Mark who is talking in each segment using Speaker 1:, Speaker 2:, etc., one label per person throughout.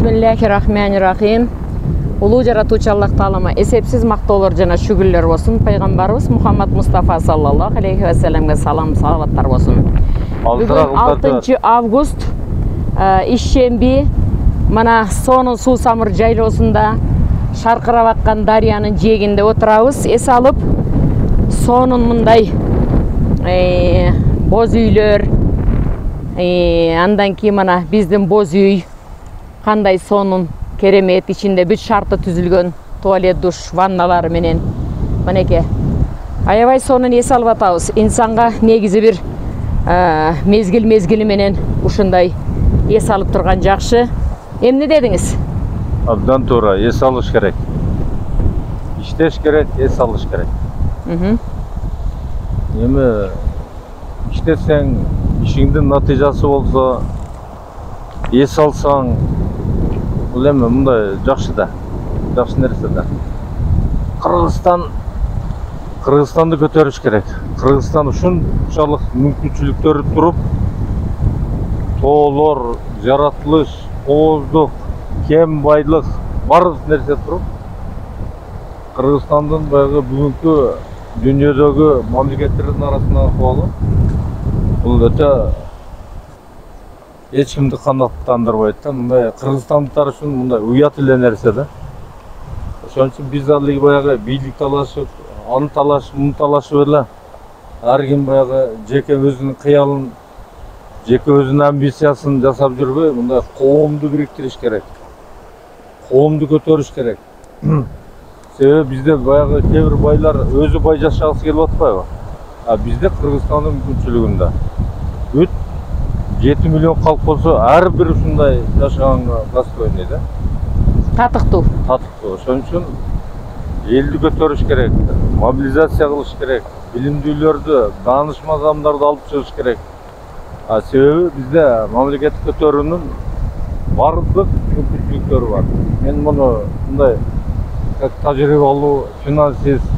Speaker 1: Bismillahirrahmanirrahim. Улуу жаратуучу Аллах Таалама эсепсиз мактоолор жана шүгүрлөр болсун. Пайгамбарыбыз Мухаммад Мустафа саллаллаху алейхи ва салламга салам салаваттар болсун. Бүгүн 6 август ишемби мана сонун суу самыр жайлоосунда шаркырап аккан дарыянын жээгинде отурабыз. Эс алып сонун мындай боз үйлөр, андан кийин мана биздин боз үй кандай сонун керемет, ичинде бүт шарты түзүлгөн туалет, душ, ванналары менен мынеке аябай сонун эс алып атабыз. Инсанга негизи бир мезгили менен ушундай эс алып турган жакшы. Эмне дедиңиз?
Speaker 2: Абдан туура, эс алыш керек. Иштеш керек, эс алыш керек. Эми иштесең, ишиңдин натыйжасы болсо, эс алсаң, бул эми мындай жакшы да. Жакшы нерсе да. Кыргызстанды көтөрүш керек. Кыргызстан ушунчалык мүмкүнчүлүктөрү туруп, тоолор, жаратылыш, кооздук, кем байлык бар нерсе туруп, Кыргызстандын баягы бүгүнкү дүйнөдөгү мамлекеттердин арасындагы акыбалы бул өтө эч кимди канааттандырбайт да. Мындай кыргызстандыктар үчүн мындай уят эле нерсе да. Ошон үчүн биз али баягы бийлик талашып, аны талашып, муну талашып эле ар ким баягы жеке өзүнүн кыялын, жеке өзүнүн амбициясын жасап жүрбөй, мындай коомду бириктириш керек. Коомду көтөрүш керек. Себеби бизде баягы кээ бир байлар өзү бай жашагысы келип атпайбы? Бизде Кыргызстандын мүмкүнчүлүгүндө бүт 7 миллион калк болсо, ар бир ушундай жашаганга достойный да.
Speaker 1: Татыктуу.
Speaker 2: Ошон үчүн элди көтөрүш керек, мобилизация кылыш керек, билимдүүлөрдү, даанышман адамдарды алып чыгыш керек. Себеби бизде мамлекет көтөрүүнүн бардык мүмкүнчүлүктөрү бар. Мен муну мындай как тажрыйбалуу финансист,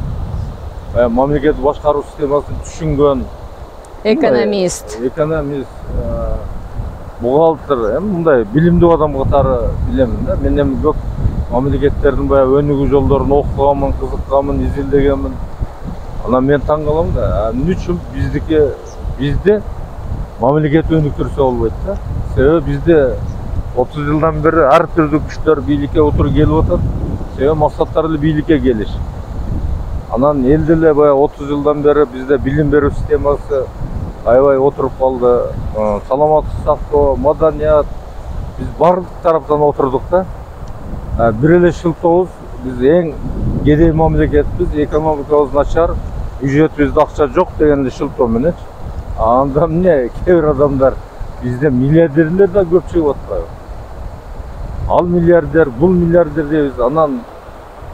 Speaker 2: мамлекет башкаруу системасын түшүнгөн
Speaker 1: экономист,
Speaker 2: бухгалтер, мындай билимдүү адам катары билемин да. Мен эми көп мамлекеттердин баягы өнүгүү жолдорун окуганмын, кызыкканмын, изилдегенмин. Анан мен таң калам да, эмне үчүн бизде мамлекет өнүктүрсө болбойт да. Себеби бизде 30 жылдан бери ар түрдүү күчтөр бийликке отуруп келип атат. Себеби максаттары эле бийликке келиш. Анан элде эле баягы 30 жылдан бери бизде билим берүү системасы аябай отуруп калды. Саламаттык сактоо, маданият, биз бардык тараптан отурдук да. Бир эле шылтообуз, биз эң кедей мамлекетпиз, экономикабыз начар, бюджетибизде акча жок деген эле шылтоо менен. Анда эмне кээ бир адамдар бизде миллиардерлер да көп чыгып атпайбы? Ал миллиардер, бул миллиардер дейбиз. Анан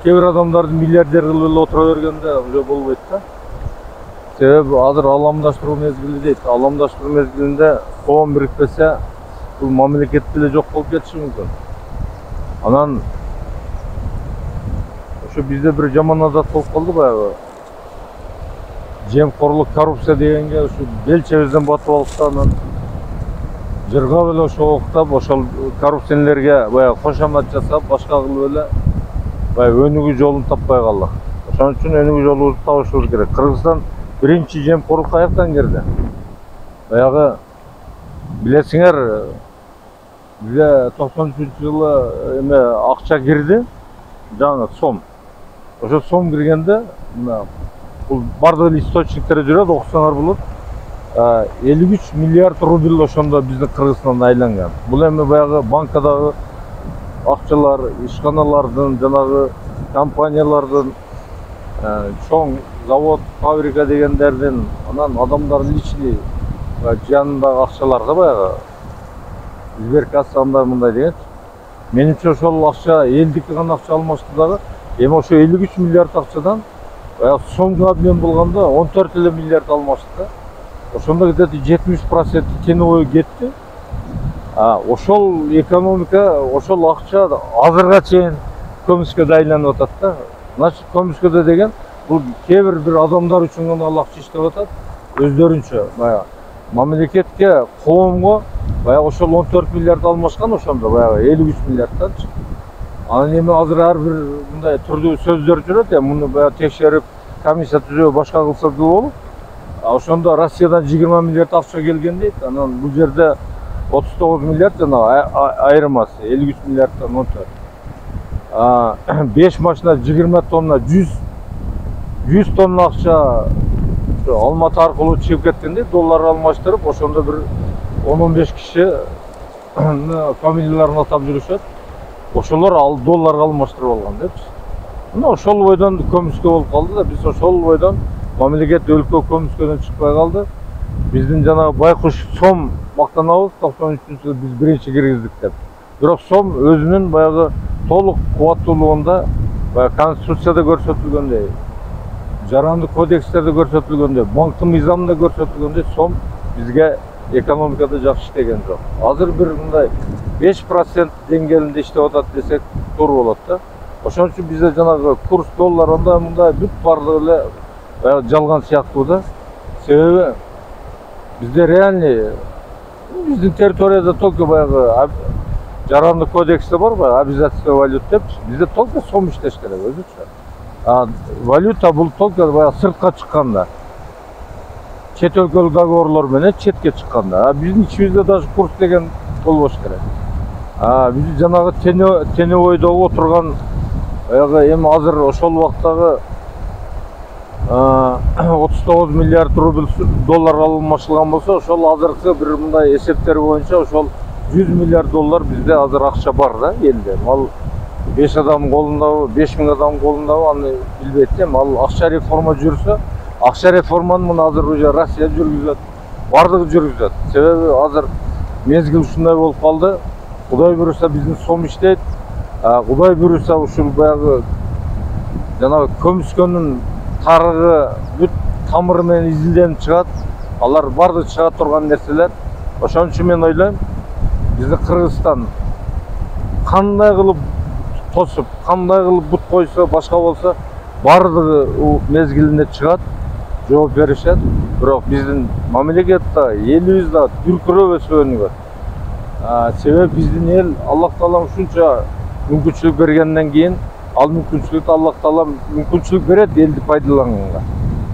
Speaker 2: кээ бир адамдарды миллиардер кылып эле отура бергенде уже болбойт да. Себеби азыр аламдаштыруу мезгили дейт. Аламдаштыруу мезгилинде коом бирикпесе, бул мамлекет деле жок болуп кетиши мүмкүн. Анан ошо бизде бир жаман адат болуп калды баягы. Жемкорлук, коррупция дегенге ушу белчебизден батып алып да, анан жыргап эле ошо октап, ошол коррупционерлерге баягы кошомат жасап, башка кылып эле баягы өнүгүү жолун таппай калдык. Ошон үчүн өнүгүү жолубузду табышыбыз керек. Кыргызстан биринчи жемкорлук каяктан кирди? Баягы билесиңер, бизде 93-жылы эме акча кирди, жаңы сом. Ошо сом киргенде, бул бардык эле источниктер жүрөт, окусаңар болот. 53 миллиард рубль ошондо биздин Кыргызстанда айланган. Бул эми баягы банкадагы акчалар, ишканалардын, жанагы компаниялардын, чоң завод, фабрика дегендердин, анан адамдардын личный жанындагы акчалар да баягы. Сберкасса мындай деген. Менимче ошол акча элдики гана акча алмашты дагы. Эми ошо 53 миллиард акчадан баягы сомго обмен болгондо 14 эле миллиард алмашты да. Ошондо где-то 70% теневой кетти. Ошол экономика, ошол акча азырга чейин көмүскө айланып атат да. Значит, көмүскөдө деген бул кээ бир адамдар үчүн гана ал акча иштеп атат. Өздөрүнчө баягы мамлекетке, коомго баягы ошол 14 миллиард алмашкан ошондо баягы 53 миллиардтанчы. Анан эми азыр ар бир мындай түрдүү сөздөр жүрөт, муну баягы текшерип, комиссия түзөө башка кылса да болот. Ошондо Россиядан 20 миллиард акча келген дейт. Анан бул жерде 39 миллиард жана айырмасы 53 миллиардтан 14. 5 машина 20 тонна 100 тонна акча Алматы аркылуу чыгып кеткен дейт. Доллар алмаштырып, ошондо бир 10-15 киши фамилияларын атап жүрүшөт. Ошолор ал долларга алмаштырып алган депчи. Мына ошол бойдон көмүскө болуп калды да, биз ошол бойдон мамлекет өлкө көмүскөдөн чыкпай калды. Биздин жанагы байкуш сом мактанабыз, 93-жылы биз биринчи киргиздик деп. Бирок сом өзүнүн баягы толук кубаттуулугунда, баягы конституцияда көрсөтүлгөндөй, жарандык кодекстерде көрсөтүлгөндөй, банктын мыйзамында көрсөтүлгөндөй сом бизге экономикада жакшы иштеген жок. Азыр бир мындай 5% деңгээлинде иштеп атат десек туура болот да. Ошон үчүн бизде жанагы курс доллар андай мындай бүт барлыгы эле баягы жалган сыяктуу да. Себеби бизде реальный биздин территорияда только баягы жарандык кодексте бар баягы обязательство валют деп, бизде только сом иштеш керек өзүчө. Валюта бул только баягы сыртка чыкканда. Чет өлкөлүк договорлор менен четке чыкканда. Биздин ичибизде даже курс деген болбош керек. Биз жанагы тенебойдогу отурган баягы эми азыр ошол убактагы 39 миллиард рубль доллар алмашылган болсо, ошол азыркы бир мындай эсептер боюнча ошол 100 миллиард доллар бизде азыр акча бар да элде. Ал 5 адамдын колундабы, 5000 адамдын колундабы аны билбейт эми. Ал акча реформа жүрсө, акча реформаны мына азыр уже Россия жүргүзөт, бардыгы жүргүзөт. Себеби азыр мезгил ушундай болуп калды. Кудай буюрса биздин сом иштейт. Кудай буюрса ушул баягы жанагы көмүскөнүн тарыгы бүт тамыры менен изилденип чыгат. Алар бардыгы чыга турган нерселер. Ошон үчүн мен ойлойм, биздин Кыргызстан кандай кылып тосуп, кандай кылып бут койсо, башка болсо бардыгы мезгилинде чыгат, жооп беришет. Бирок биздин мамлекетте элибиз да дүркүрөбөсө өнүгөт. Себеби биздин эл Аллах Таалам ушунча мүмкүнчүлүк бергенден кийин, ал мүмкүнчүлүктү Аллах Таалам мүмкүнчүлүк берет элди пайдаланганга.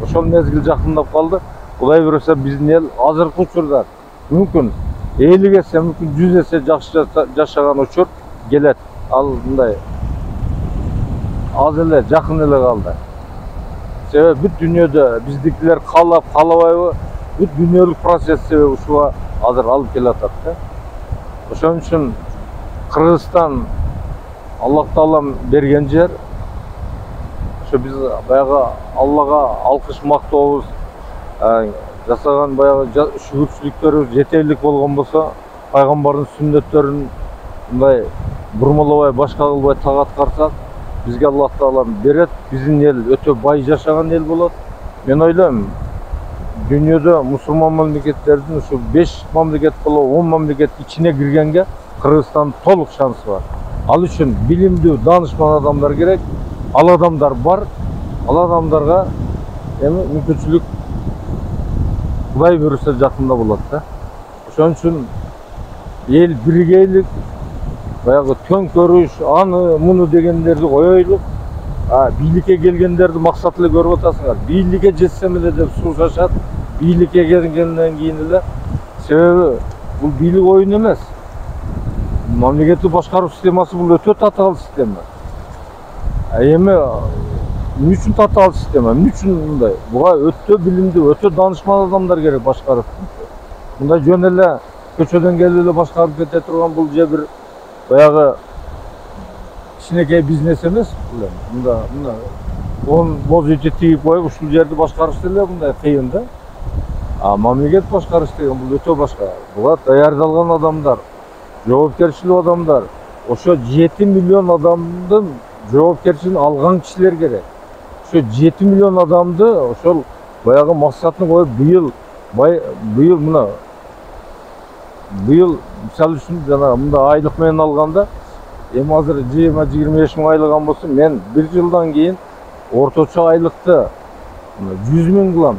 Speaker 2: Ошол мезгил жакындап калды. Кудай буюрса биздин эл азыркы учурда мүмкүн 50 эсе, мүмкүн 100 эсе жакшы жашаган учур келет. Ал мындай аз эле, жакын эле калды. Себеби бүт дүйнөдө биздикилер каалап, каалабайбы, бүт дүйнөлүк процесс себеби ушуга азыр алып келатат да. Ошон үчүн Кыргызстан Аллах Таалам берген жер. Ошо биз баягы Аллага алкыш мактообуз, жасаган баягы шүгүрчүлүктөрүбүз жетерлик болгон болсо, пайгамбардын сүннөттөрүн мындай бурмалабай, башка кылбай так аткарсак, бизге Аллах Таалам берет. Биздин эл өтө бай жашаган эл болот. Мен ойлойм, дүйнөдө мусулман мамлекеттердин ушу 5 мамлекет болобу 10 мамлекет ичине киргенге Кыргызстандын толук шансы бар. Ал үчүн билимдүү, данышман адамдар керек. Ал адамдар бар. Ал адамдарга эми мүмкүнчүлүк Кудай буюрса жакында болот да. Ошон үчүн эл биргейлик, баягы төңкөрүш, аны муну дегендерди коёйлук. Бийликке келгендерди максат эле көрүп атасыңар. Бийликке жетсем эле деп сушашат. Бийликке келгенден кийин эле, себеби бул бийлик оюн эмес. Мамлекеттик башкаруу системасы бул өтө татаал система. Эми эмне үчүн татаал система? Эмне үчүн мындай? Буга өтө билимдүү, өтө данышман адамдар керек башкарып. Мындай жөн эле көчөдөн келип эле башкарып кете турган бул же бир баягы кичинекей бизнес эмес. Мында он бозүйчө тигип коюп ушул жерди башкарыш деле мындай кыйын да. Мамлекет башкарыш деген бул өтө башка. Буга даярдалган адамдар, жоопкерчилүү адамдар, ошо 7 миллион адамдын жоопкерчилигин алган кишилер керек. Ошо 7 миллион адамды ошол баягы максатын коюп быйыл мисалы үчүн жана мында айлык менен алганда, эми азыр 20-25 миң айлыган болсо, мен 1 жылдан кийин орточо айлыкты 100 миң кылам.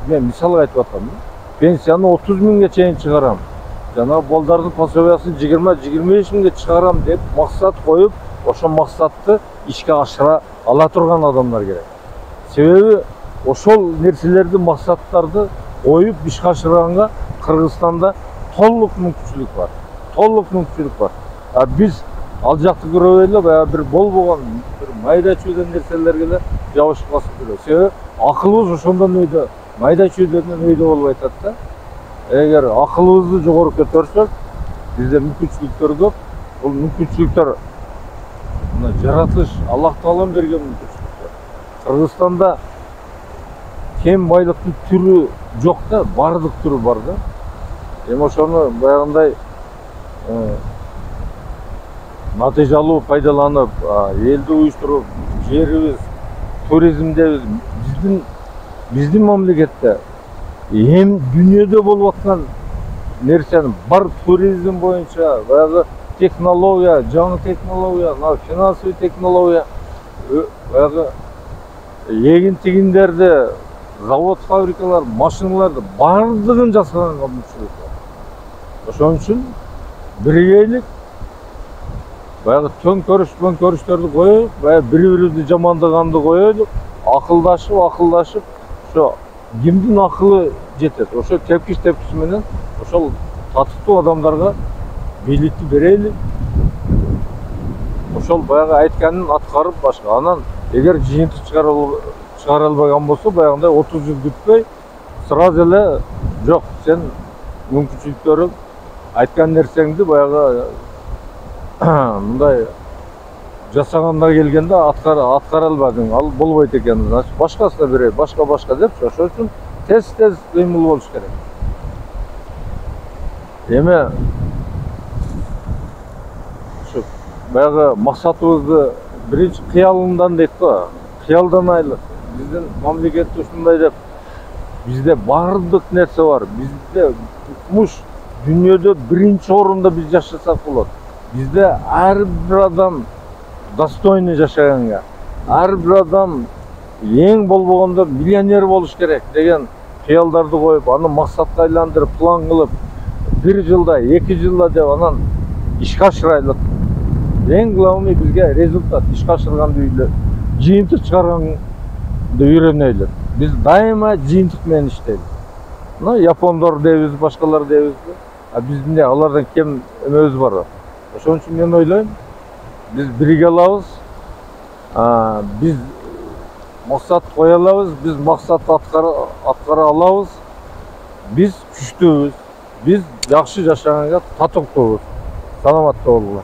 Speaker 2: Мен мисалга айтып атам. пенсияны 30 миңге чейин чыгарам. Жана балдардын пособиясын 20-25 миңге чыгарам деп максат коюп, ошо максатты ишке ашыра ала турган адамдар керек. Себеби ошол нерселерди, максаттарды коюп ишке ашырганга Кыргызстанда толук мүмкүнчүлүк бар. Толук мүмкүнчүлүк бар. Биз ал жакты көрөбөй эле, баягы бир болбогон бир майда чүйдөн нерселерге эле жабышып басып жүрөбүз. Себеби акылыбыз ошондон өйдө, майда чүйдөрдөн өйдө болуп атат да. Эгер акылыбызды жогору көтөрсөк, бизде мүмкүнчүлүктөр көп. Бул мүмкүнчүлүктөр жаратылыш, Аллах Таалам берген мүмкүнчүлүктөр. Кыргызстанда кен байлыктын түрү жок да, бардык түрү бар да. Эми ошону баягындай натыйжалуу пайдаланып, элди уюштуруп, жерибиз, туризмдебиз, биздин мамлекетте эми дүйнөдө болуп аткан нерсени бар туризм боюнча, баягы технология, жаңы технология, финансовый технология, баягы эгин тигиндерди, завод, фабрикалар, машиналарды бардыгын жасаганга мүмкүнчүлүк бар. Ошон үчүн биригейлик, баягы төңкөрүштөрдү коюп, баягы бири-бирибизди жамандаганды коелук, акылдашып, ошо кимдин акылы жетет, ошо тепкич менен ошол татыктуу адамдарга бийликти берели. Ошол баягы айтканын аткарып башка. Анан эгер жыйынтык чыгара албаган болсо, баягындай 30 жыл күтпөй, сразу эле жок, сен мүмкүнчүлүктөрүң, айткан нерсеңди баягы мындай жасаганга келгенде аткара албадың, ал болбойт экен. Значит, башкасына берей, башка депчи. Ошон үчүн тез кыймыл болуш керек. Эми ушу баягы максатыбызды биринчи кыялымдан дейт го, кыялданайлык. Биздин мамлекетте ушундай деп, бизде бардык нерсе бар. Бизде укмуш дүйнөдө биринчи орунда биз жашасак болот. Бизде ар бир адам достойный жашаганга, ар бир адам эң болбогондо миллионер болуш керек деген кыялдарды коюп, аны максатка айландырып, план кылып, 1 жылда, 2 жылда деп анан ишке ашырайлык. Эң главный бизге результат, ишке ашырганды жыйынтык чыгарганды үйрөнөйлүк. Биз дайыма жыйынтык менен иштейбиз. Япондор дейбиз, башкалар дейбиз. Биздин алардан кем эмебиз бар. Ошон үчүн мен ойлойм, биз бириге алабыз, биз максат кое алабыз, биз максатты аткара алабыз, биз күчтүүбүз, биз жакшы жашаганга татыктуубуз. Саламатта болуңар.